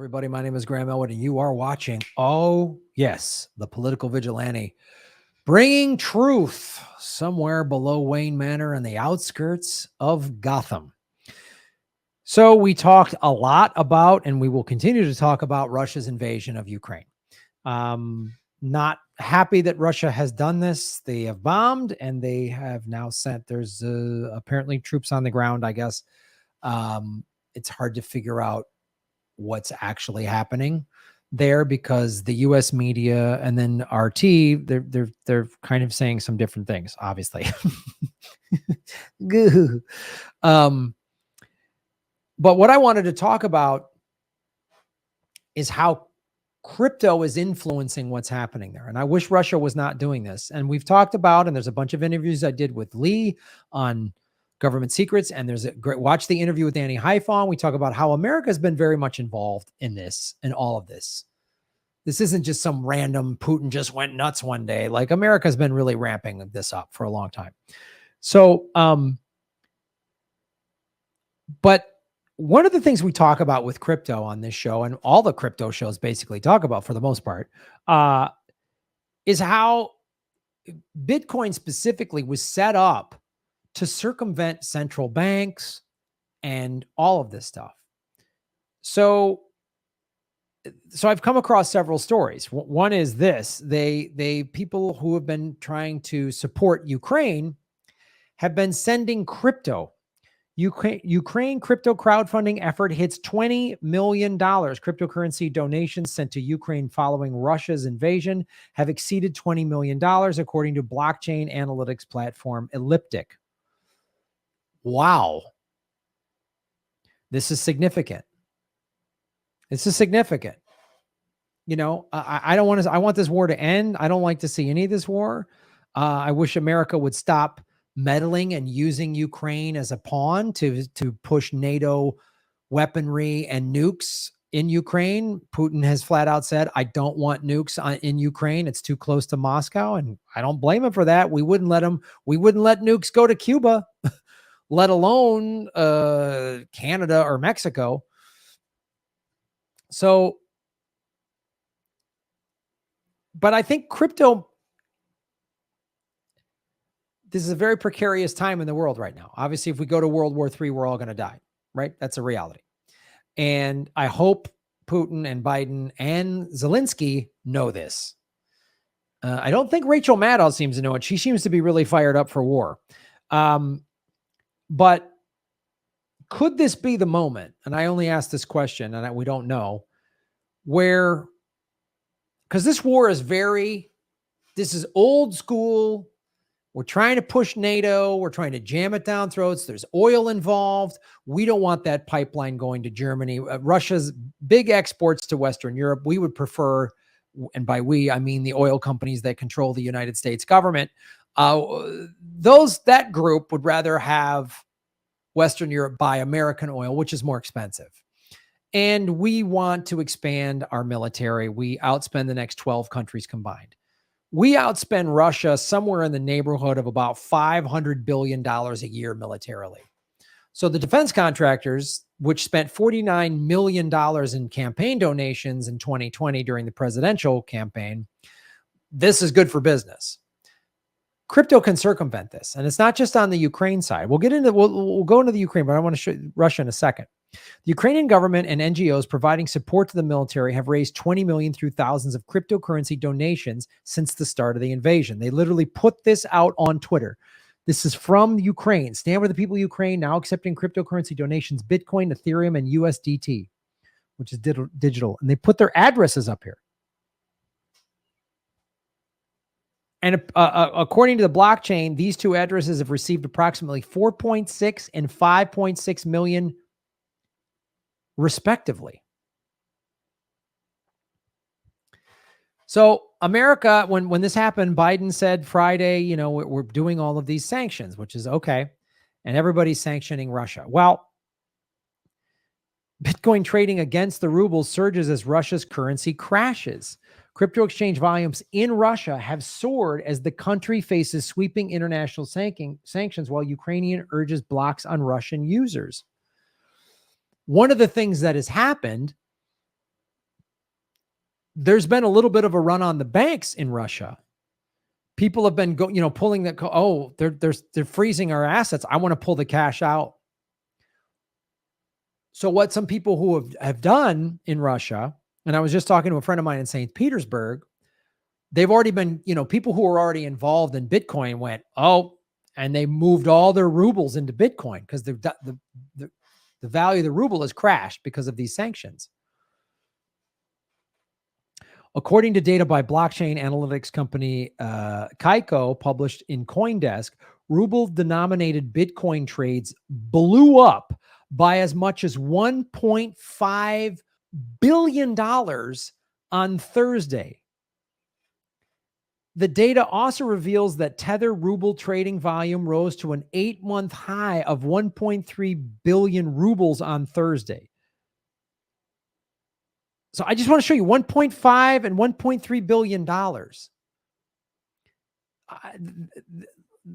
everybody. My name is Graham Elwood, and you are watching, oh yes, the Political Vigilante, bringing truth somewhere below Wayne Manor and the outskirts of Gotham. So we talked a lot about, and we will continue to talk about, Russia's invasion of Ukraine. Not happy that Russia has done this. They have bombed, and they have now sent, there's apparently troops on the ground, I guess. It's hard to figure out what's actually happening there because the US media and then RT, they're kind of saying some different things, obviously. But what I wanted to talk about is how crypto is influencing what's happening there. And I wish Russia was not doing this. And we've talked about, and there's a bunch of interviews I did with Lee on government secrets. And there's a great, watch the interview with Danny Haiphong. We talk about how America has been very much involved in this and all of this. This isn't just some random Putin just went nuts one day. Like, America's been really ramping this up for a long time. So, but one of the things we talk about with crypto on this show, and all the crypto shows basically talk about for the most part, is how Bitcoin specifically was set up to circumvent central banks and all of this stuff. So I've come across several stories. One is this: people who have been trying to support Ukraine have been sending crypto. Ukraine crypto crowdfunding effort hits $20 million. Cryptocurrency donations sent to Ukraine following Russia's invasion have exceeded $20 million, according to blockchain analytics platform Elliptic. Wow. This is significant. This is significant. You know, I don't want to, I want this war to end. I don't like to see any of this war. I wish America would stop meddling and using Ukraine as a pawn to push NATO weaponry and nukes in Ukraine. Putin has flat out said, I don't want nukes in Ukraine. It's too close to Moscow. And I don't blame him for that. We wouldn't let nukes go to Cuba, let alone Canada or Mexico. So, but I think crypto, this is a very precarious time in the world right now. Obviously, if we go to World War III, we're all going to die, right? That's a reality. And I hope Putin and Biden and Zelensky know this. I don't think Rachel Maddow seems to know it. She seems to be really fired up for war. But could this be the moment? And I only asked this question, and we don't know, where, because this war is this is old school. We're trying to push NATO. We're trying to jam it down throats. There's oil involved. We don't want that pipeline going to Germany. Russia's big exports to Western Europe. We would prefer, and by we, I mean the oil companies that control the United States government. That group would rather have Western Europe buy American oil, which is more expensive. And we want to expand our military. We outspend the next 12 countries combined. We outspend Russia somewhere in the neighborhood of about $500 billion a year militarily. So the defense contractors, which spent $49 million in campaign donations in 2020 during the presidential campaign, this is good for business. Crypto can circumvent this. And it's not just on the Ukraine side. We'll go into the Ukraine, but I want to show Russia in a second. The Ukrainian government and NGOs providing support to the military have raised $20 million through thousands of cryptocurrency donations since the start of the invasion. They literally put this out on Twitter. This is from Ukraine. Stand with the people of Ukraine, now accepting cryptocurrency donations, Bitcoin, Ethereum, and USDT, which is digital. And they put their addresses up here. And according to the blockchain, these two addresses have received approximately 4.6 and 5.6 million respectively. So America, when this happened, Biden said Friday, you know, we're doing all of these sanctions, which is okay. And everybody's sanctioning Russia. Well, Bitcoin trading against the ruble surges as Russia's currency crashes. Crypto exchange volumes in Russia have soared as the country faces sweeping international sanctions while Ukrainian urges blocks on Russian users. One of the things that has happened there's been a little bit of a run on the banks in Russia. People have been pulling that. Oh, they're freezing our assets. I want to pull the cash out. So what some people who have done in Russia, and I was just talking to a friend of mine in St. Petersburg, they've already been, people who are already involved in Bitcoin went, and they moved all their rubles into Bitcoin because the value of the ruble has crashed because of these sanctions. According to data by blockchain analytics company Kaiko, published in CoinDesk, ruble-denominated Bitcoin trades blew up by as much as $1.5 billion on Thursday. The data also reveals that Tether ruble trading volume rose to an 8-month high of 1.3 billion rubles on Thursday. So I just want to show you 1.5 and $1.3 billion.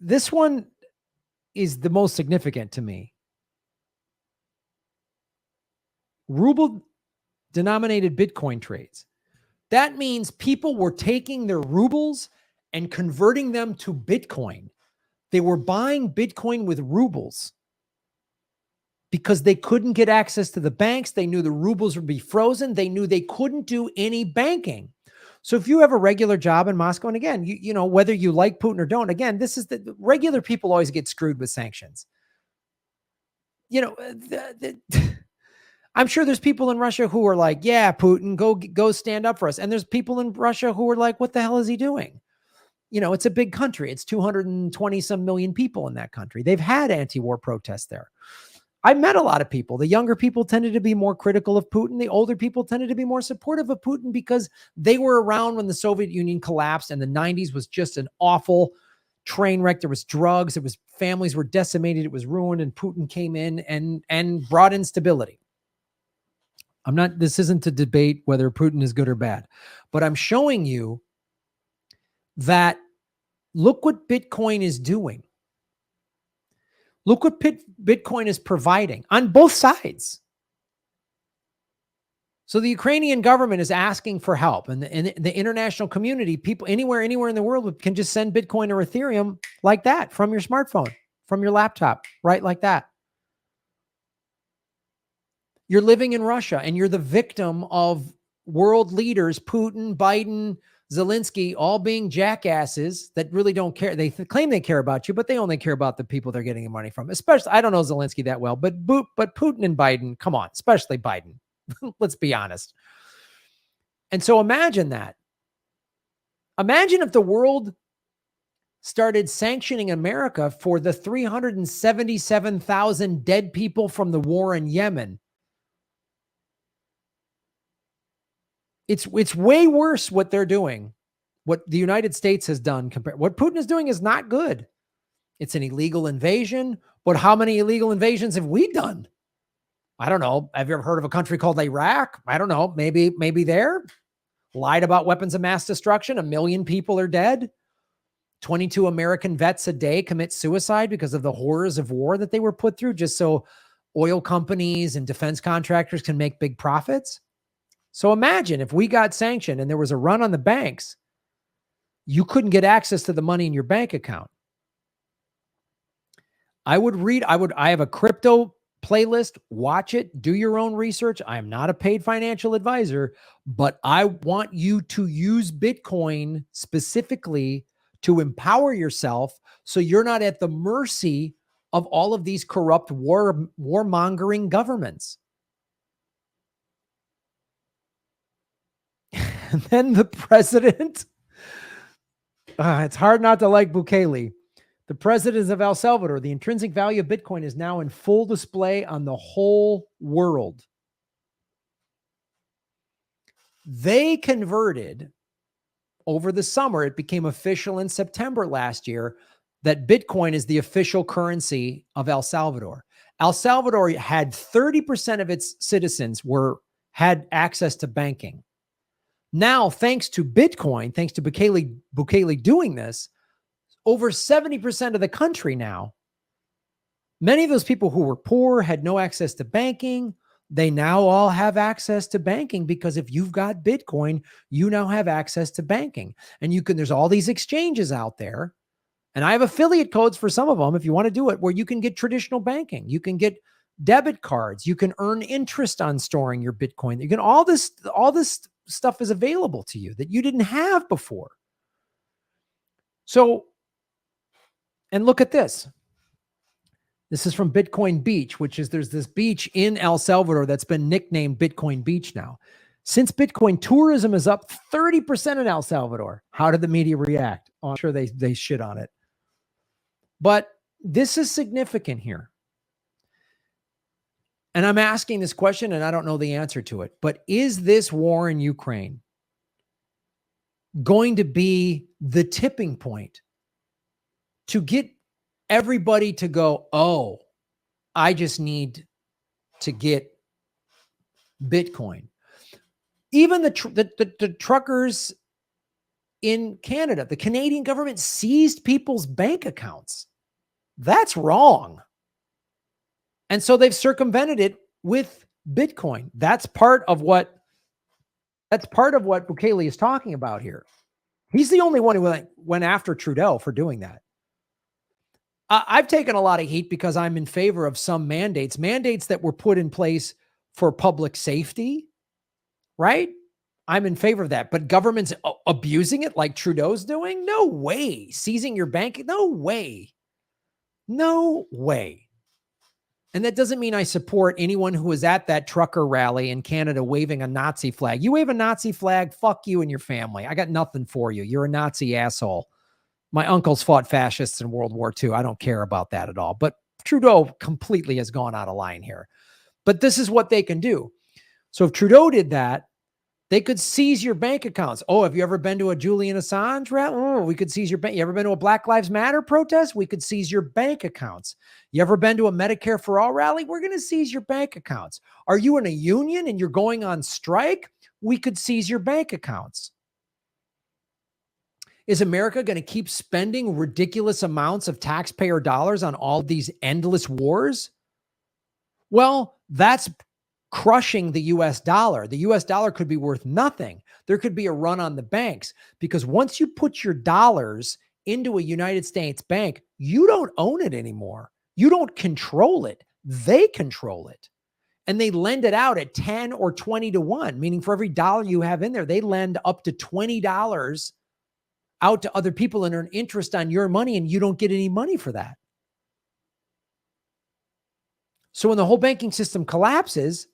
This one is the most significant to me. Ruble-denominated Bitcoin trades. That means people were taking their rubles and converting them to Bitcoin. They were buying Bitcoin with rubles because they couldn't get access to the banks. They knew the rubles would be frozen. They knew they couldn't do any banking. So if you have a regular job in Moscow, and again, whether you like Putin or don't, again, this is the regular people always get screwed with sanctions. I'm sure there's people in Russia who are like, yeah, Putin, go stand up for us. And there's people in Russia who are like, what the hell is he doing? It's a big country. It's 220 some million people in that country. They've had anti-war protests there. I met a lot of people. The younger people tended to be more critical of Putin. The older people tended to be more supportive of Putin because they were around when the Soviet Union collapsed and the 90s was just an awful train wreck. There was drugs. Families were decimated. It was ruined. And Putin came in and brought in stability. This isn't to debate whether Putin is good or bad, but I'm showing you that look what Bitcoin is doing. Look what Bitcoin is providing on both sides. So the Ukrainian government is asking for help, and the international community, people anywhere in the world can just send Bitcoin or Ethereum like that from your smartphone, from your laptop, right like that. You're living in Russia and you're the victim of world leaders, Putin, Biden, Zelensky, all being jackasses that really don't care. They claim they care about you, but they only care about the people they're getting the money from. Especially, I don't know Zelensky that well, but Putin and Biden, come on, especially Biden. Let's be honest. And so imagine that. Imagine if the world started sanctioning America for the 377,000 dead people from the war in Yemen. It's way worse what they're doing. What the United States has done what Putin is doing is not good. It's an illegal invasion, but how many illegal invasions have we done? I don't know. Have you ever heard of a country called Iraq? I don't know. Maybe there. Lied about weapons of mass destruction. 1 million people are dead. 22 American vets a day commit suicide because of the horrors of war that they were put through just so oil companies and defense contractors can make big profits. So imagine if we got sanctioned and there was a run on the banks, you couldn't get access to the money in your bank account. I have a crypto playlist, watch it, do your own research. I am not a paid financial advisor, but I want you to use Bitcoin specifically to empower yourself so you're not at the mercy of all of these corrupt warmongering governments. And then the president, it's hard not to like Bukele. The president of El Salvador, the intrinsic value of Bitcoin is now in full display on the whole world. They converted over the summer. It became official in September last year that Bitcoin is the official currency of El Salvador. El Salvador had 30% of its citizens had access to banking. Now, thanks to Bitcoin, thanks to Bukele doing this, over 70% of the country now, many of those people who were poor had no access to banking. They now all have access to banking because if you've got Bitcoin, you now have access to banking. And there's all these exchanges out there. And I have affiliate codes for some of them if you want to do it, where you can get traditional banking. You can get debit cards. You can earn interest on storing your Bitcoin. You can all this stuff is available to you that you didn't have before. So, and look at this. This is from Bitcoin Beach, there's this beach in El Salvador that's been nicknamed Bitcoin Beach now. Since Bitcoin tourism is up 30% in El Salvador, how did the media react? Oh, I'm sure they shit on it. But this is significant here. And I'm asking this question and I don't know the answer to it, but is this war in Ukraine going to be the tipping point to get everybody to go, oh, I just need to get Bitcoin? Even the truckers in Canada, the Canadian government seized people's bank accounts. That's wrong. And so they've circumvented it with Bitcoin. That's part of what Bukele is talking about here. He's the only one who went after Trudeau for doing that. I've taken a lot of heat because I'm in favor of some mandates that were put in place for public safety, right? I'm in favor of that. But governments abusing it like Trudeau's doing? No way. Seizing your bank? No way. No way. And that doesn't mean I support anyone who was at that trucker rally in Canada waving a Nazi flag. You wave a Nazi flag, fuck you and your family. I got nothing for you. You're a Nazi asshole. My uncles fought fascists in World War II. I don't care about that at all. But Trudeau completely has gone out of line here. But this is what they can do. So if Trudeau did that, they could seize your bank accounts. Oh, have you ever been to a Julian Assange rally? Oh, we could seize your bank. You ever been to a Black Lives Matter protest? We could seize your bank accounts. You ever been to a Medicare for All rally? We're going to seize your bank accounts. Are you in a union and you're going on strike? We could seize your bank accounts. Is America going to keep spending ridiculous amounts of taxpayer dollars on all these endless wars? Well, that's crushing the US dollar. The US dollar could be worth nothing. There could be a run on the banks because once you put your dollars into a United States bank, you don't own it anymore. You don't control it. They control it. And they lend it out at 10 or 20 to 1, meaning for every dollar you have in there, they lend up to $20 out to other people and earn interest on your money, and you don't get any money for that. So when the whole banking system collapses,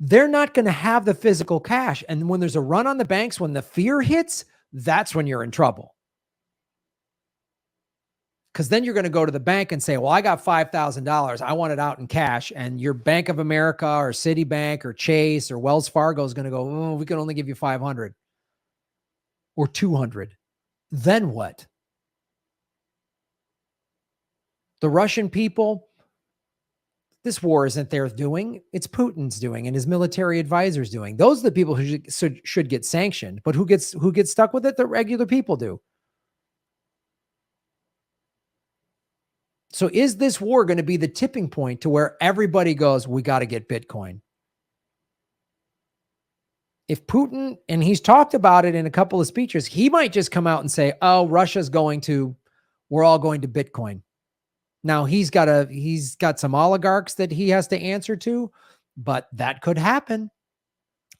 they're not going to have the physical cash. And when there's a run on the banks, when the fear hits, that's when you're in trouble. Because then you're going to go to the bank and say, well, I got $5,000. I want it out in cash. And your Bank of America or Citibank or Chase or Wells Fargo is going to go, oh, we can only give you 500 or 200. Then what? The Russian people, this war isn't their doing. It's Putin's doing and his military advisors doing. Those are the people who should get sanctioned. But who gets stuck with it? The regular people do. So is this war going to be the tipping point to where everybody goes, we got to get Bitcoin? If Putin, and he's talked about it in a couple of speeches, he might just come out and say, oh, we're all going to Bitcoin. Now he's got some oligarchs that he has to answer to, but that could happen.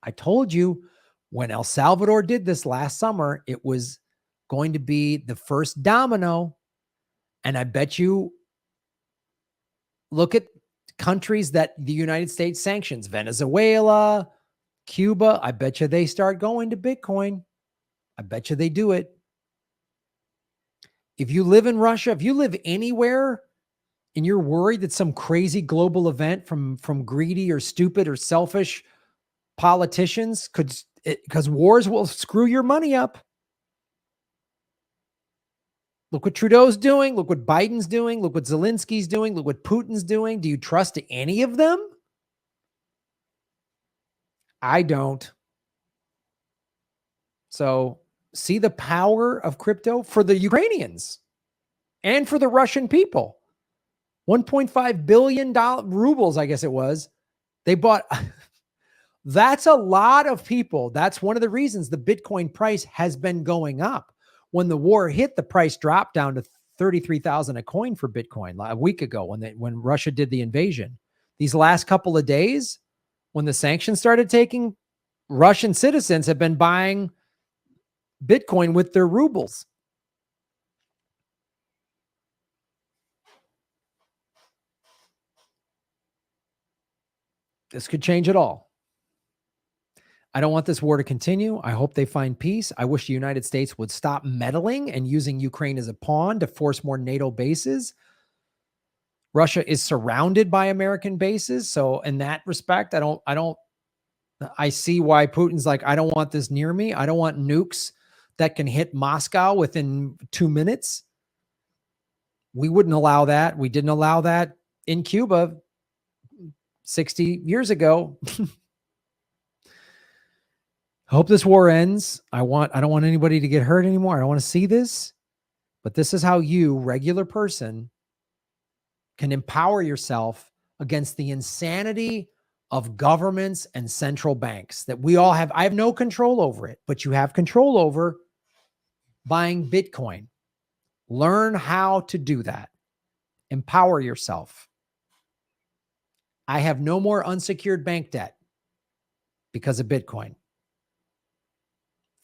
I told you when El Salvador did this last summer, it was going to be the first domino. And I bet you look at countries that the United States sanctions, Venezuela, Cuba, I bet you they start going to Bitcoin. I bet you they do it. If you live in Russia, if you live anywhere and you're worried that some crazy global event from greedy or stupid or selfish politicians because wars will screw your money up. Look what Trudeau's doing. Look what Biden's doing. Look what Zelensky's doing. Look what Putin's doing. Do you trust any of them? I don't. So see the power of crypto for the Ukrainians and for the Russian people. $1.5 billion rubles, I guess it was, They bought, that's a lot of people. That's one of the reasons the Bitcoin price has been going up. When the war hit, the price dropped down to 33,000 a coin for Bitcoin a week ago when Russia did the invasion. These last couple of days, when the sanctions started taking, Russian citizens have been buying Bitcoin with their rubles. This could change it all. I don't want this war to continue. I hope they find peace. I wish the United States would stop meddling and using Ukraine as a pawn to force more NATO bases. Russia is surrounded by American bases. So in that respect, I see why Putin's like, I don't want this near me. I don't want nukes that can hit Moscow within 2 minutes. We wouldn't allow that. We didn't allow that in Cuba 60 years ago. Hope this war ends. I don't want anybody to get hurt anymore. I don't want to see this. But this is how you, regular person, can empower yourself against the insanity of governments and central banks that we all have. I have no control over it, but you have control over buying Bitcoin. Learn how to do that. Empower yourself. I have no more unsecured bank debt because of Bitcoin.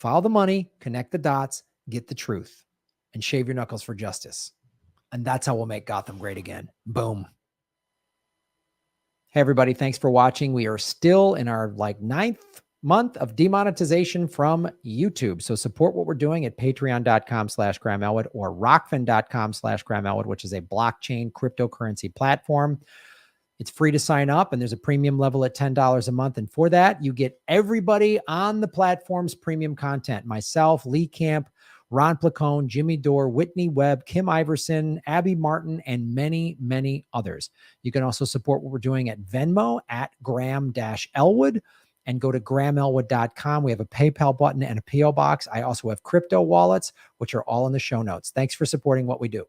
Follow the money, connect the dots, get the truth, and shave your knuckles for justice. And that's how we'll make Gotham great again. Boom. Hey, everybody. Thanks for watching. We are still in our 9th month of demonetization from YouTube. So support what we're doing at patreon.com/Graham Elwood or rockfin.com/Graham Elwood, which is a blockchain cryptocurrency platform. It's free to sign up, and there's a premium level at $10 a month. And for that, you get everybody on the platform's premium content. Myself, Lee Camp, Ron Placone, Jimmy Dore, Whitney Webb, Kim Iverson, Abby Martin, and many, many others. You can also support what we're doing at Venmo at Graham-Elwood and go to GrahamElwood.com. We have a PayPal button and a PO box. I also have crypto wallets, which are all in the show notes. Thanks for supporting what we do.